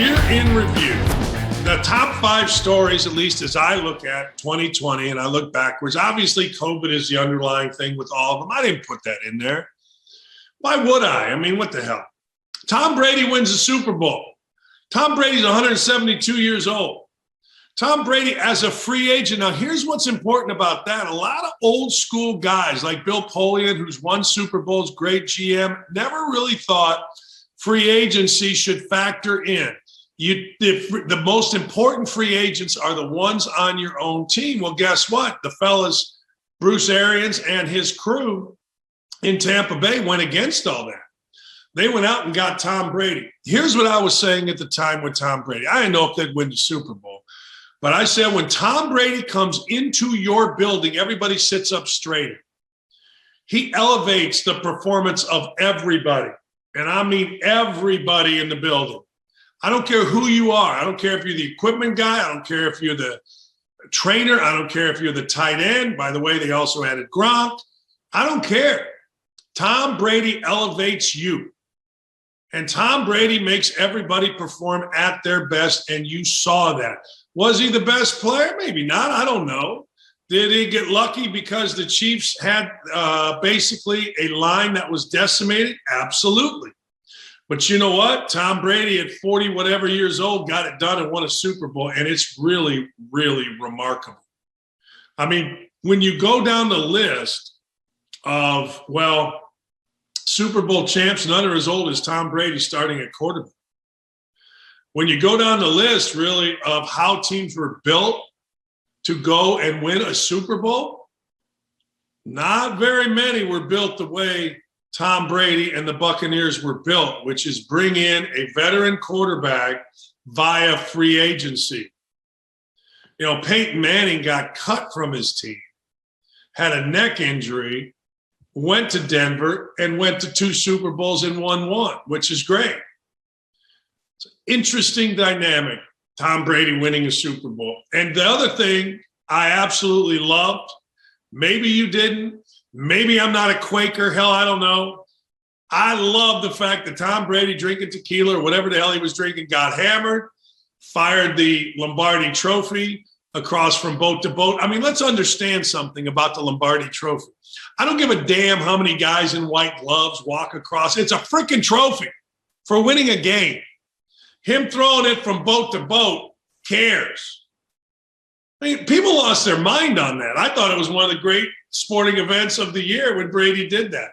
Year in review. The top 5 stories, at least as I look at 2020 and I look backwards, obviously COVID is the underlying thing with all of them. I didn't put that in there. Why would I? I mean, what the hell? Tom Brady wins the Super Bowl. Tom Brady's 172 years old. Tom Brady as a free agent. Now, here's what's important about that. A lot of old school guys like Bill Polian, who's won Super Bowls, great GM, never really thought free agency should factor in. The most important free agents are the ones on your own team. Well, guess what? The fellas, Bruce Arians and his crew in Tampa Bay went against all that. They went out and got Tom Brady. Here's what I was saying at the time with Tom Brady. I didn't know if they'd win the Super Bowl. But I said when Tom Brady comes into your building, everybody sits up straighter. He elevates the performance of everybody. And I mean everybody in the building. I don't care who you are. I don't care if you're the equipment guy. I don't care if you're the trainer. I don't care if you're the tight end. By the way, they also added Gronk. I don't care. Tom Brady elevates you. And Tom Brady makes everybody perform at their best, and you saw that. Was he the best player? Maybe not. I don't know. Did he get lucky because the Chiefs had basically a line that was decimated? Absolutely. But you know what? Tom Brady at 40 whatever years old got it done and won a Super Bowl, and it's really, really remarkable. I mean, when you go down the list of, well, Super Bowl champs, none are as old as Tom Brady starting at quarterback. When you go down the list, really, of how teams were built to go and win a Super Bowl, not very many were built the way Tom Brady and the Buccaneers were built, which is bring in a veteran quarterback via free agency. You know, Peyton Manning got cut from his team, had a neck injury, went to Denver, and went to 2 Super Bowls and won 1, which is great. It's an interesting dynamic, Tom Brady winning a Super Bowl. And the other thing I absolutely loved, maybe you didn't, maybe I'm not a Quaker. Hell, I don't know. I love the fact that Tom Brady drinking tequila or whatever the hell he was drinking got hammered, fired the Lombardi Trophy across from boat to boat. I mean, let's understand something about the Lombardi Trophy. I don't give a damn how many guys in white gloves walk across. It's a freaking trophy for winning a game. Him throwing it from boat to boat cares. I mean, people lost their mind on that. I thought it was one of the great sporting events of the year when Brady did that.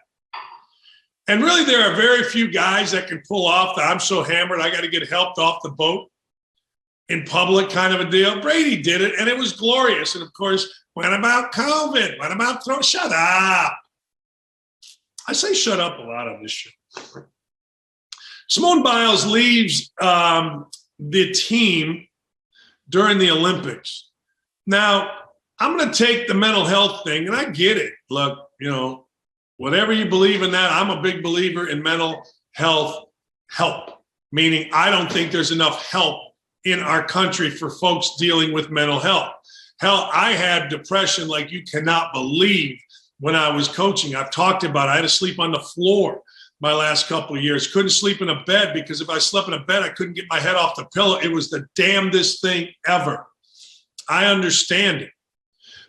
And really, there are very few guys that can pull off the I'm so hammered, I got to get helped off the boat in public kind of a deal. Brady did it, and it was glorious. And, of course, what about COVID? What about shut up? I say shut up a lot on this show. Simone Biles leaves the team during the Olympics. Now, I'm going to take the mental health thing, and I get it. Look, you know, whatever you believe in that, I'm a big believer in mental health help, meaning I don't think there's enough help in our country for folks dealing with mental health. Hell, I had depression like you cannot believe when I was coaching. I've talked about it. I had to sleep on the floor my last couple of years. Couldn't sleep in a bed because if I slept in a bed, I couldn't get my head off the pillow. It was the damnedest thing ever. I understand it.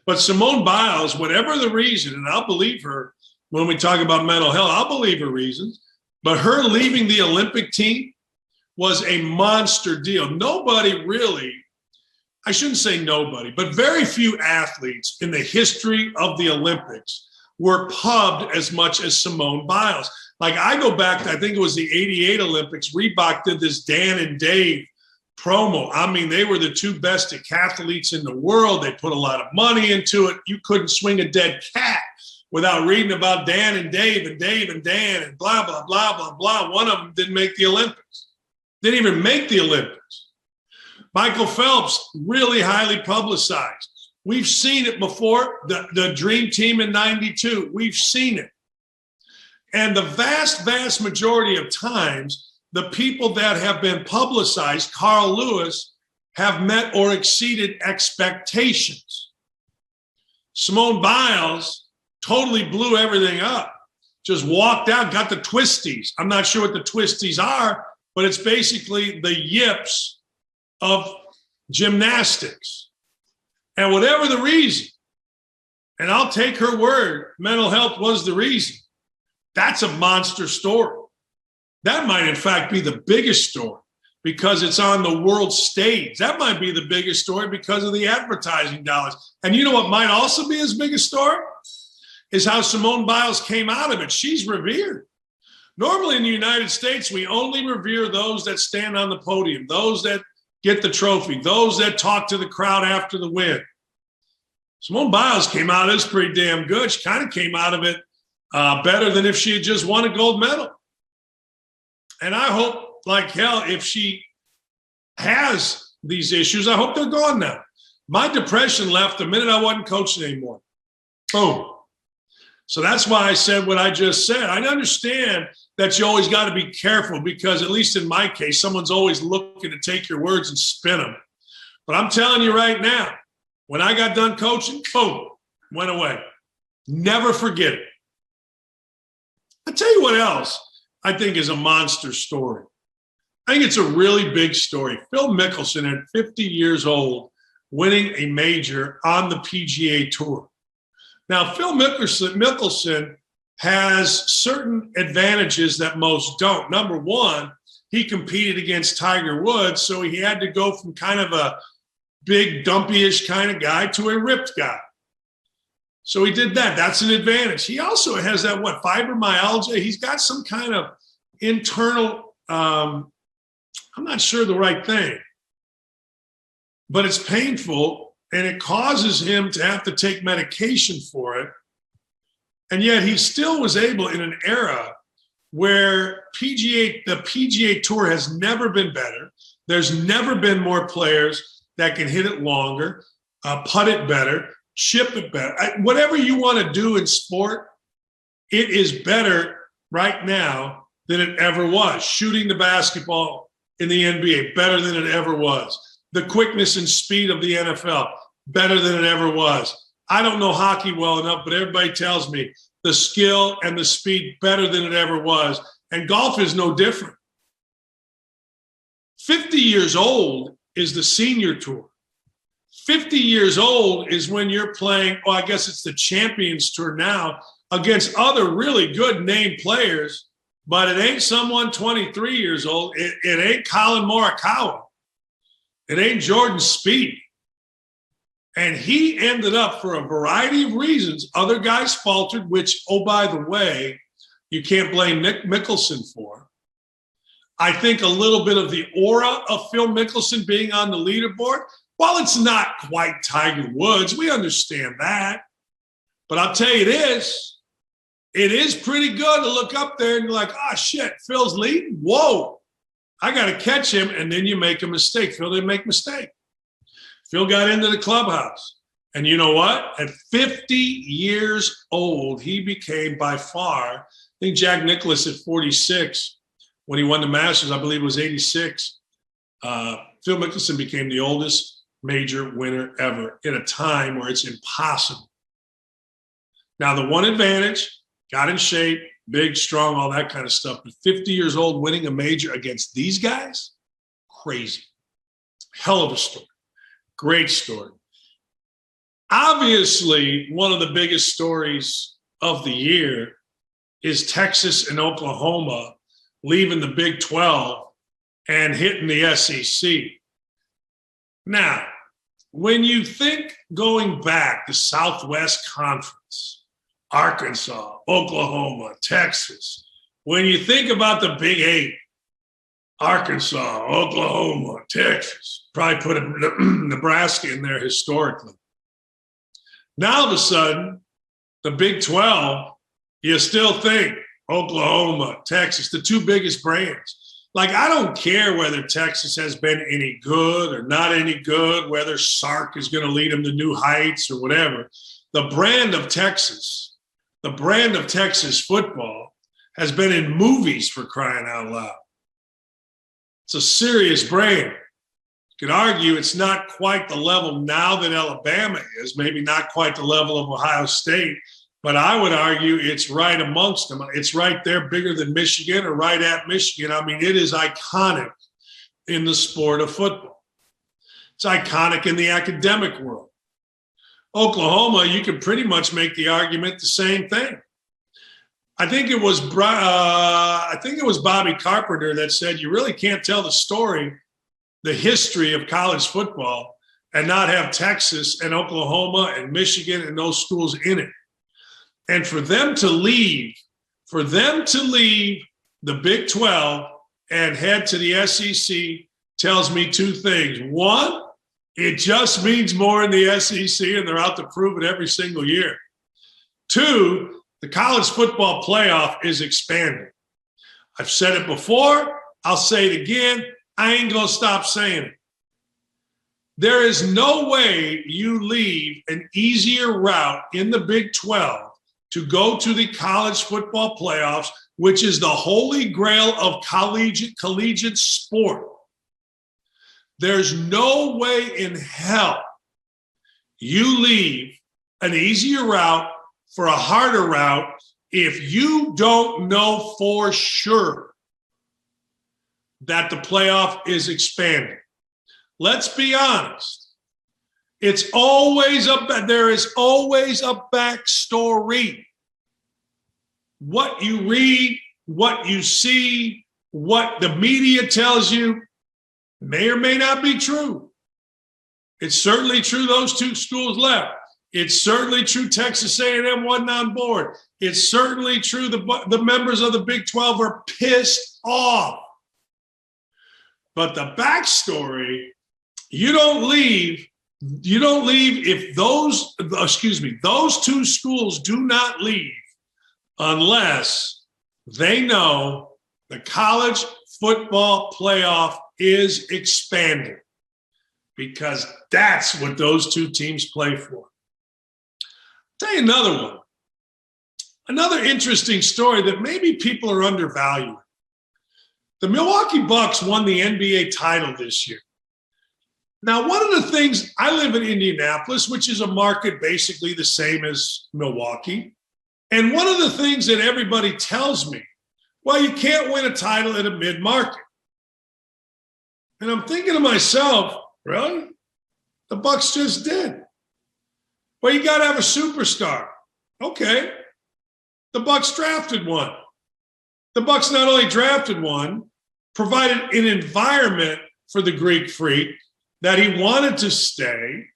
But Simone Biles, whatever the reason, and I'll believe her when we talk about mental health, I'll believe her reasons, but her leaving the Olympic team was a monster deal. Nobody really, I shouldn't say nobody, but very few athletes in the history of the Olympics were pubbed as much as Simone Biles. Like I go back to, I think it was the 88 Olympics, Reebok did this Dan and Dave promo. I mean, they were the 2 best decathletes in the world. They put a lot of money into it. You couldn't swing a dead cat without reading about Dan and Dave and Dave and Dan and blah, blah, blah, blah, blah. One of them didn't make the Olympics. Didn't even make the Olympics. Michael Phelps, really highly publicized. We've seen it before. The Dream Team in 92, we've seen it. And the vast, vast majority of times, the people that have been publicized, Carl Lewis, have met or exceeded expectations. Simone Biles totally blew everything up. Just walked out, got the twisties. I'm not sure what the twisties are, but it's basically the yips of gymnastics. And whatever the reason, and I'll take her word, mental health was the reason. That's a monster story. That might, in fact, be the biggest story because it's on the world stage. That might be the biggest story because of the advertising dollars. And you know what might also be as big a story? Is how Simone Biles came out of it. She's revered. Normally in the United States, we only revere those that stand on the podium, those that get the trophy, those that talk to the crowd after the win. Simone Biles came out of this pretty damn good. She kind of came out of it better than if she had just won a gold medal. And I hope, like hell, if she has these issues, I hope they're gone now. My depression left the minute I wasn't coaching anymore. Boom. So that's why I said what I just said. I understand that you always got to be careful because, at least in my case, someone's always looking to take your words and spin them. But I'm telling you right now, when I got done coaching, boom, went away. Never forget it. I'll tell you what else I think is a monster story. I think it's a really big story. Phil Mickelson, at 50 years old, winning a major on the PGA Tour. Now, Phil Mickelson has certain advantages that most don't. Number one, he competed against Tiger Woods, so he had to go from kind of a big, dumpy-ish kind of guy to a ripped guy. So he did that. That's an advantage. He also has that, fibromyalgia? He's got some kind of internal, I'm not sure the right thing, but it's painful. And it causes him to have to take medication for it. And yet he still was able, in an era where the PGA Tour has never been better. There's never been more players that can hit it longer, putt it better, chip it better. Whatever you want to do in sport, it is better right now than it ever was. Shooting the basketball in the NBA, better than it ever was. The quickness and speed of the NFL, better than it ever was. I don't know hockey well enough, but everybody tells me the skill and the speed better than it ever was. And golf is no different. 50 years old is the senior tour. 50 years old is when you're playing, I guess it's the Champions Tour now, against other really good name players, but it ain't someone 23 years old. It ain't Colin Morikawa. It ain't Jordan Spieth. And he ended up, for a variety of reasons, other guys faltered, which, oh, by the way, you can't blame Mickelson for. I think a little bit of the aura of Phil Mickelson being on the leaderboard, while it's not quite Tiger Woods, we understand that. But I'll tell you this, it is pretty good to look up there and be like, shit, Phil's leading? Whoa. I got to catch him, and then you make a mistake. Phil didn't make a mistake. Phil got into the clubhouse. And you know what? At 50 years old, he became by far, I think Jack Nicklaus at 46, when he won the Masters, I believe it was 86. Phil Mickelson became the oldest major winner ever in a time where it's impossible. Now, the one advantage, got in shape, big, strong, all that kind of stuff. But 50 years old, winning a major against these guys, crazy. Hell of a story. Great story. Obviously, one of the biggest stories of the year is Texas and Oklahoma leaving the Big 12 and hitting the SEC. Now, when you think going back, the Southwest Conference, Arkansas, Oklahoma, Texas, when you think about the Big Eight, Arkansas, Oklahoma, Texas, probably put Nebraska in there historically. Now, all of a sudden, the Big 12, you still think Oklahoma, Texas, the two biggest brands. Like, I don't care whether Texas has been any good or not any good, whether Sark is going to lead them to new heights or whatever. The brand of Texas football has been in movies, for crying out loud. It's a serious brand. You could argue it's not quite the level now that Alabama is, maybe not quite the level of Ohio State, But I would argue it's right amongst them. It's right there, bigger than Michigan or right at Michigan. I mean, it is iconic in the sport of football. It's iconic in the academic world. Oklahoma, you can pretty much make the argument the same thing. I think it was Bobby Carpenter that said you really can't tell the story, the history of college football, and not have Texas and Oklahoma and Michigan and those schools in it. And for them to leave the Big 12 and head to the SEC tells me two things. One, it just means more in the SEC, and they're out to prove it every single year. Two, the college football playoff is expanding. I've said it before. I'll say it again. I ain't going to stop saying it. There is no way you leave an easier route in the Big 12 to go to the college football playoffs, which is the holy grail of collegiate sport. There's no way in hell you leave an easier route for a harder route if you don't know for sure that the playoff is expanding. Let's be honest. There is always a backstory. What you read, what you see, what the media tells you may or may not be true. It's certainly true those two schools left. It's certainly true Texas A&M wasn't on board. It's certainly true the members of the Big 12 are pissed off. But the backstory, you don't leave if those two schools do not leave unless they know the college football playoff is expanding, because that's what those two teams play for. Tell you another one. Another interesting story that maybe people are undervaluing. The Milwaukee Bucks won the NBA title this year. Now, one of the things, I live in Indianapolis, which is a market basically the same as Milwaukee. And one of the things that everybody tells me, well, you can't win a title at a mid-market. And I'm thinking to myself, really? The Bucks just did. Well, you got to have a superstar. Okay. The Bucks drafted one. The Bucks not only drafted one, provided an environment for the Greek Freak that he wanted to stay.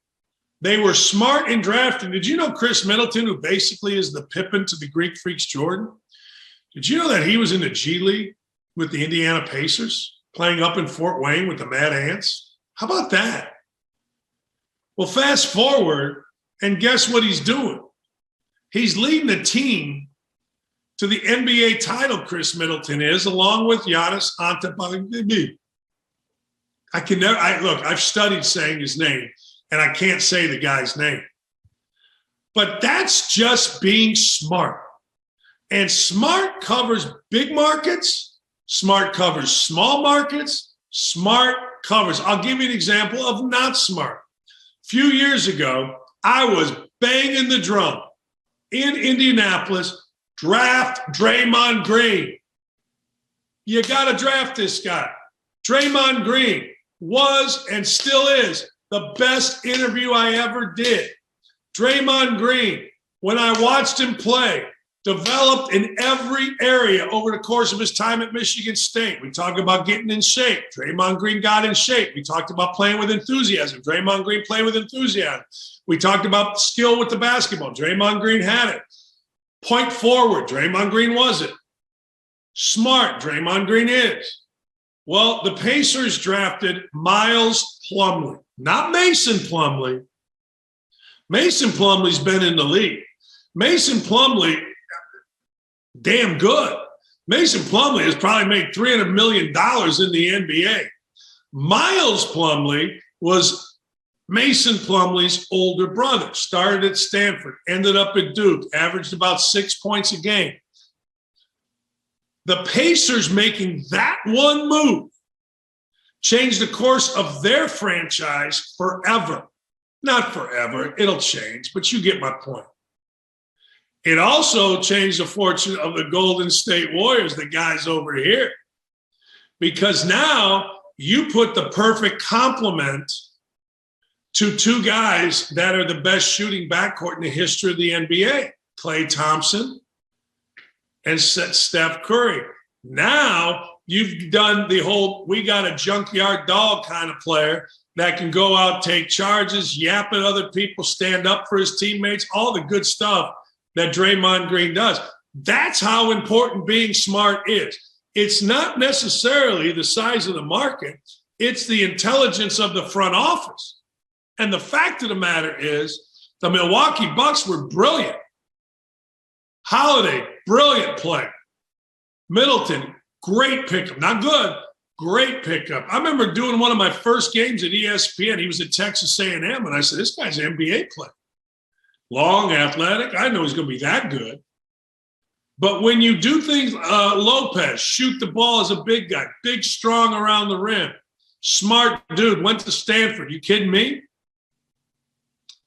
They were smart in drafting. Did you know Chris Middleton, who basically is the Pippen to the Greek Freak's Jordan? Did you know that he was in the G League with the Indiana Pacers, playing up in Fort Wayne with the Mad Ants? How about that? Well, fast forward, and guess what he's doing? He's leading the team to the NBA title, Chris Middleton is, along with Giannis Antetokounmpo. I've studied saying his name, and I can't say the guy's name. But that's just being smart. And smart covers big markets. Smart covers small markets. Smart covers. I'll give you an example of not smart. A few years ago, I was banging the drum in Indianapolis, draft Draymond Green. You got to draft this guy. Draymond Green was and still is the best interview I ever did. Draymond Green, when I watched him play, developed in every area over the course of his time at Michigan State. We talked about getting in shape. Draymond Green got in shape. We talked about playing with enthusiasm. Draymond Green played with enthusiasm. We talked about skill with the basketball. Draymond Green had it. Point forward, Draymond Green was it. Smart, Draymond Green is. Well, the Pacers drafted Miles Plumlee, not Mason Plumlee. Mason Plumlee's been in the league. Mason Plumlee, damn good. Mason Plumlee has probably made $300 million in the NBA. Miles Plumlee was Mason Plumlee's older brother, started at Stanford, ended up at Duke, averaged about 6 points a game. The Pacers making that one move changed the course of their franchise forever. Not forever, it'll change, but you get my point. It also changed the fortune of the Golden State Warriors, the guys over here, because now you put the perfect complement to two guys that are the best shooting backcourt in the history of the NBA, Klay Thompson and Steph Curry. Now you've done the whole, we got a junkyard dog kind of player that can go out, take charges, yap at other people, stand up for his teammates, all the good stuff that Draymond Green does. That's how important being smart is. It's not necessarily the size of the market. It's the intelligence of the front office. And the fact of the matter is the Milwaukee Bucks were brilliant. Holiday, brilliant play. Middleton, great pickup. Not good, great pickup. I remember doing one of my first games at ESPN. He was at Texas A&M, and I said, this guy's an NBA player. Long, athletic. I know he's going to be that good. But when you do things, Lopez, shoot the ball as a big guy, big, strong around the rim, smart dude, went to Stanford. You kidding me?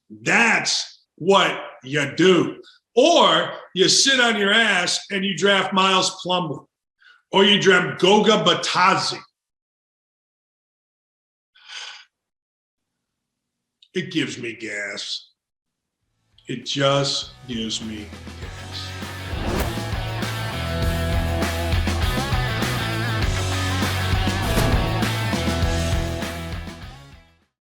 That's what you do. Or you sit on your ass and you draft Miles Plumlee, or you draft Goga Batadze. It gives me gas. It just gives me gas.